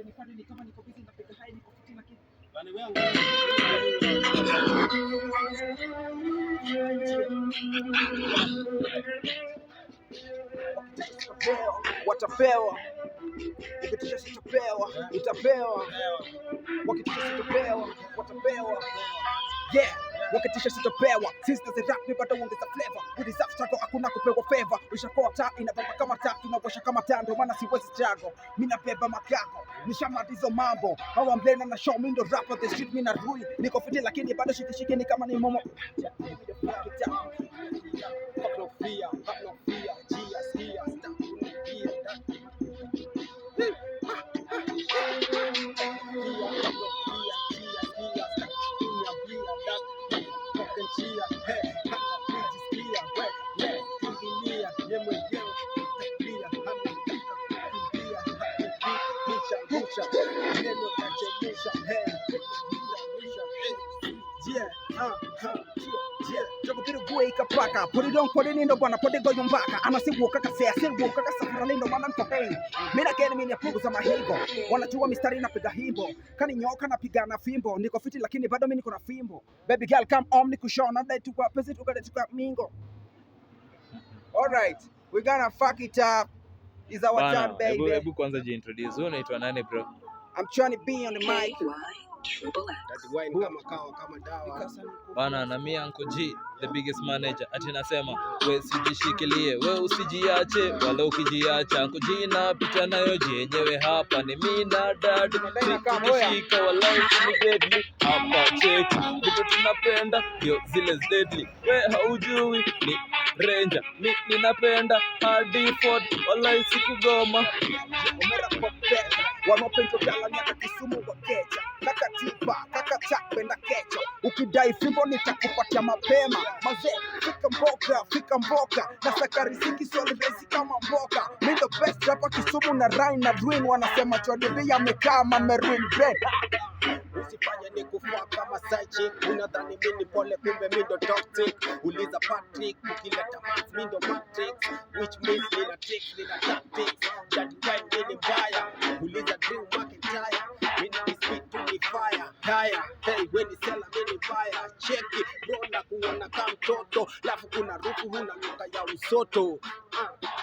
ukinipata ni kama niko busy napiga hai niko fiti na kitu. Bani wewe watapewa ukitisha sitapewa utapewa wakitisha sitapewa watapewa yeah wakitisha sitapewa sisters and rap nipata uongeza flavor with this struggle hakuna kupewa favor ushakoa taa inababa kama taa tunawasha kama taa ndio maana siwezi struggle mimi nabeba makago nishamaliza mambo hawa mblena na show mimi ndo rapper the street mimi na rui niko fiti lakini bado shikishiki ni kama ni momo ikapaka polidon polini ndo bwana podego yumbaka anasibu kaka sea sibu kaka safari ndo maana mtopeni mimi keni mimi napunguza mahigo wanajua mistari napiga himbo kani nyoka napigana fimbo niko fiti lakini bado mimi niko na fimbo baby girl come on nikushona dai tu kwa pesa tu kada tuka mingo all right we gonna fuck it up is our turn baby hebu kwanza jiintroduce wewe unaitwa nani bro I'm trying to be on the mic bana na mimi Uncle G the biggest manager ati nasema we sijishikilie we usijiache wala ukijiacha Uncle G napita nayo yenyewe hapa ni mimi na dad shika wala ni deadly hapa check vitu tunapenda ndio zile deadly we haujui ni ranger mimi ninapenda hadi fort wala sikugoma wanopenda kala nyaka Kisumu wa kecha kaka tipa kaka chapenda kecha ukidai fimbo nitakupatia mapema mazee fika mboka na sakari siki swali basi kama mboka mimi the best hapa Kisumu na Rhine na Ruin wanasema chodebe amekaa mameruin bread usifanye nikufa kama psychic unadhani mimi ni pole kumbe mimi ndo toxic uliza Patrick ukileta max mimi ndo matrix which means nina tricks nina tactics that kind mimi mbaya uliza Drew McIntyre mimi ni speed to the fire haya hey when ni sela mimi mbaya check it bro na kuona kama mtoto lafu kuna rufu huna nuka ya usoto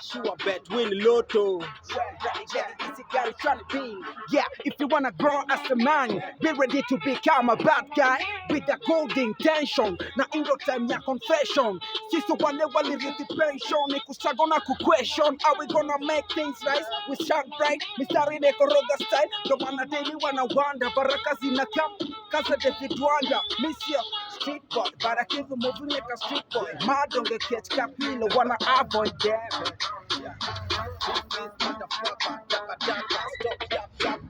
sure bet win lotto yeah if you wanna grow as a man be ready to become a bad guy with a gold intention na indo time ya confession sisi wale walirithi pension ni kusago na question are we gonna make things right we shine bright mistari de koroga style ndo maana daily wana wonder baraka zinakam kaza David Wanda missia street boy but I keep moving like a street boy mad don't get catch capino wanna avoid them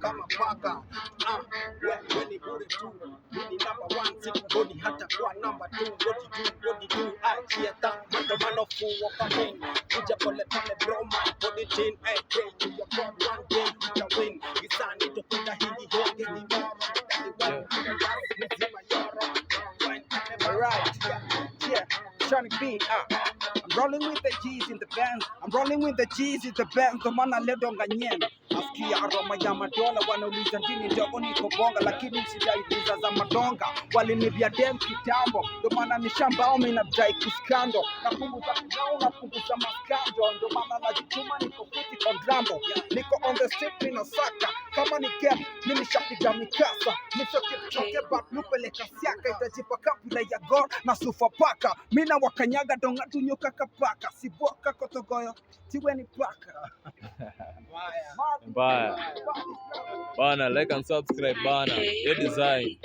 kama paka when you put it to ni number 1 siku body hata kwa number 2 what you do achia ta matomano fuwa kamen kuja pole pole bro my body tin hey pray to your god one day you can win isani to kuta hili honge ni moro alright yeah trying to be I'm rolling with the G's in the band. I'm rolling with the G's in the band. The man aledonga nyena. Asikia aroma ya madola wanauliza ndini ndogo niko bonga lakini sijaiuliza za madonga. Walinibia dem kitambo. Ndo maana ni shambao mimi nadai kuskando. Napunguza kidao napunguza maskando. Ndo maana najituma niko fiti kwa drambo. Niko on the street mimi nasaka. Kama ni game mimi nishapiga mikasa. Nishoke but nupeleka siaka itajipa kapila ya God na sufa paka. Mimi na wakanyaga donga tunyoka kapaka siboka kotogoyo tiwe ni paka mbaya bana like and subscribe bana your design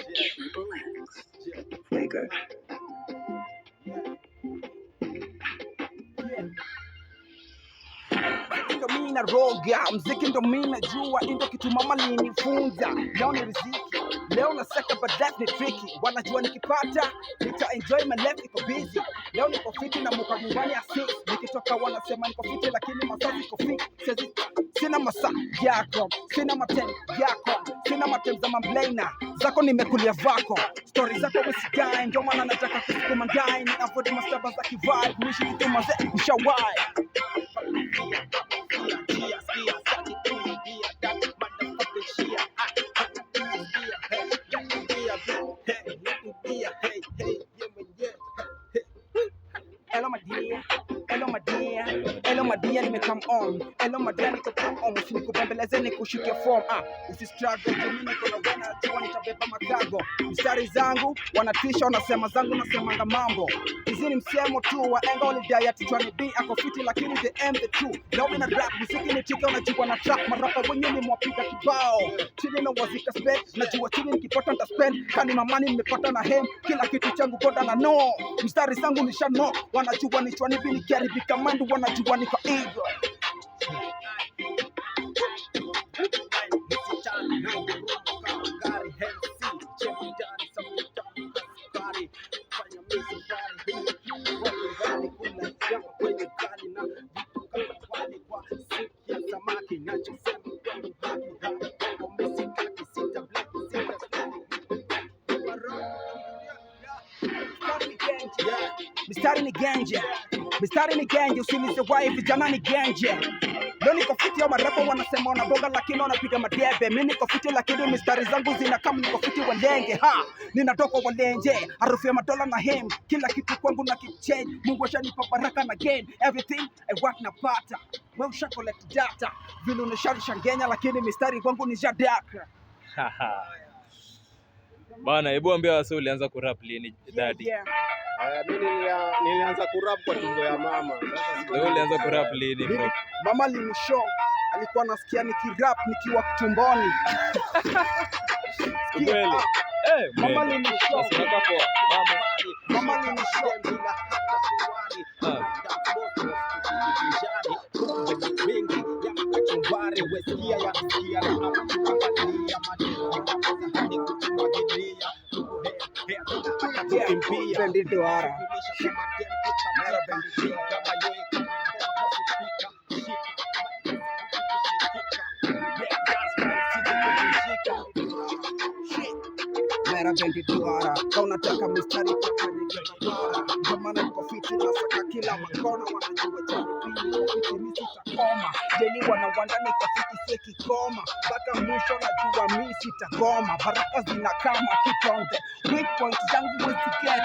ndo mimi na roga mziki ndo mimi najua ndo kitu mama linifunza leo ni riziki leo nasaka but that ni tricky wanajua nikipata nita enjoy my life iko busy leo niko fiti na muka nyumbani ya 6 nikitoka wanasema niko fiti lakini masaa iko fiti sina masaa yako sina matem yako sina matem za mamblena zako nimekulia vako story zako msikai ndio maana nataka kusukuma ndani afford mastaba za kivibe nishi kitu mazee mshawai madia nimekam on. Hello madia niko come on. Usinikubembeleze nikushike form. Usistruggle mimi niko na wana jua nitabeba magago. Mstari zangu wanatisha wanasema zangu nasemanga mambo. Hizi ni msemo tu waenga walidai ati Johnny B ako fiti lakini the M the true. Leo mina rap muziki ni tika unajua na trap marapa wenyewe ni mwapiga kibao. Chini na wazika spend najua chini nikipata nita spend kani mamani nimepata na hem kila kitu changu goda na no. Mstari zangu nisha no wanajua ni Johnny B nikiharibika mandu wanajua niko ego. Mistari ni genje, usinize wai vijana ni genje. Leo niko fiti ya marapa wanasema wanaboga lakini wanapiga madebe. Mimi niko fiti lakini mistari zangu zina kama niko fiti walenge. Ninatoka walenje, harufu ya madola na hem. Kila kitu kwangu na kichange. Mungu ashanipa baraka na gain. Everything I work napata. Wewe usha collect data. Vile unasharisha ngenya lakini mistari kwangu ni jadaka. Bana, hebu ambia wase ulianza kurap lini daddy? Mimi nilianza kurap kwa tumbo ya mama. Wewe ulianza kurap lini bro? Mama alinishow, alikuwa anasikia nikirap nikiwa tumboni. Kweli? Mama alinishow. Unataka poa. Mama alinishow. Unataka mistari kwa maana niko fiti na saka kila makona wanajua Johnny B niko fiti mimi sitakoma. Jeni wanawanda niko fiti seki koma mpaka mwisho najua mimi sitakoma. Baraka zinakama kiponde weak point zangu wezi get